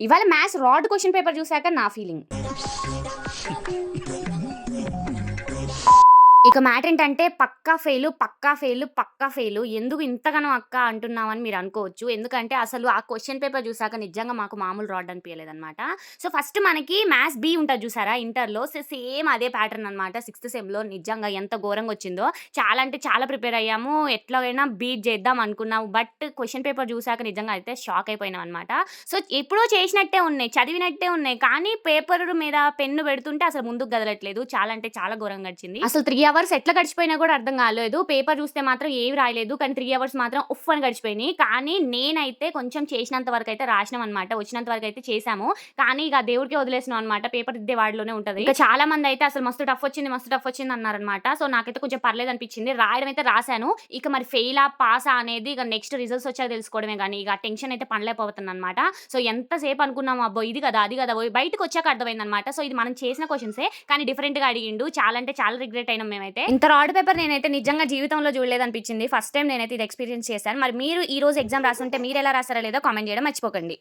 ఇవాళ maths rod question paper చూసాక నా ఫీలింగ్. ఇక మ్యాటర్ ఏంటంటే పక్కా ఫెయిలు, పక్కా ఫెయిలు, పక్కా ఫెయిలు. ఎందుకు ఇంతగనం అక్క అంటున్నావని మీరు అనుకోవచ్చు. ఎందుకంటే అసలు ఆ క్వెషన్ పేపర్ చూసాక నిజంగా మాకు మామూలు రాడ్ అనిపియలేదనమాట. సో, ఫస్ట్ మనకి మ్యాథ్స్ బి ఉంటది చూసారా ఇంటర్‌లో. సేమ్ అదే ప్యాటర్న్ అనమాట. సిక్స్త్ సెమ్‌లో నిజంగా ఎంత ఘోరంగొచ్చిందో. చాలా అంటే చాలా ప్రిపేర్ అయ్యాము. ఎట్లాగైనా బీట్ చేద్దాం అనుకున్నాము. బట్ క్వెషన్ పేపర్ చూసాక నిజంగా అయితే షాక్ అయిపోయినాం అనమాట. సో, ఎప్పుడో చేసినట్టే ఉన్నాయి, చదివినట్టే ఉన్నాయి. కానీ పేపర్ మీద పెన్ను పెడుతుంటే అసలు ముందుకు కదలట్లేదు. చాలా అంటే చాలా ఘోరంగా గడిచింది. అసలు 3 అవర్స్ ఎట్లా గడిచిపోయినా కూడా అర్థం కాలేదు. పేపర్ చూస్తే మాత్రం ఏమి రాయలేదు. కానీ 3 అవర్స్ మాత్రం ఉఫ్ అని గడిచిపోయినాయి. కానీ నేనైతే కొంచెం చేసినంత వరకైతే రాసినాం అనమాట. వచ్చినంత వరకైతే చేసాము. కానీ ఇక దేవుడికే వదిలేసినాం అనమాట. పేపర్ దిద్దే వాడిలోనే ఉంటది. ఇంకా చాలా మంది అయితే అసలు మస్తు టఫ్ వచ్చింది, మస్తు టఫ్ వచ్చింది అన్నారనమాట. సో, నాకైతే కొంచెం పర్లేదు అనిపించింది. రాయడం అయితే రాసాను. ఇక మరి ఫెయిలా, పాసా అనేది ఇక నెక్స్ట్ రిజల్ట్స్ వచ్చాక తెలుసుకోవడమే గానీ ఇక టెన్షన్ అయితే పడలేకపోతున్నాననమాట. సో, ఎంతసేపు అనుకున్నాము అబ్బో ఇది కదా, అది కదా బయటకు వచ్చాక అర్థమైందనమాట. సో, ఇది మనం చేసిన క్వెషన్సే కానీ డిఫరెంట్‌గా అడిగిండు. చాలా అంటే చాలా రిగ్రెట్ అయినాం మేమైతే. ఇంత రాడ్ పేపర్ నేనైతే నిజంగా జీవితంలో చూడలేదనిపించింది. ఫస్ట్ టైమ్ నేనైతే ఇది ఎక్స్‌పీరియన్స్ చేశాను. మరి మీరు ఈ రోజు ఎగ్జామ్ రాసుంటే మీరెలా రాసారో లేదో కామెంట్ చేయడం మర్చిపోకండి.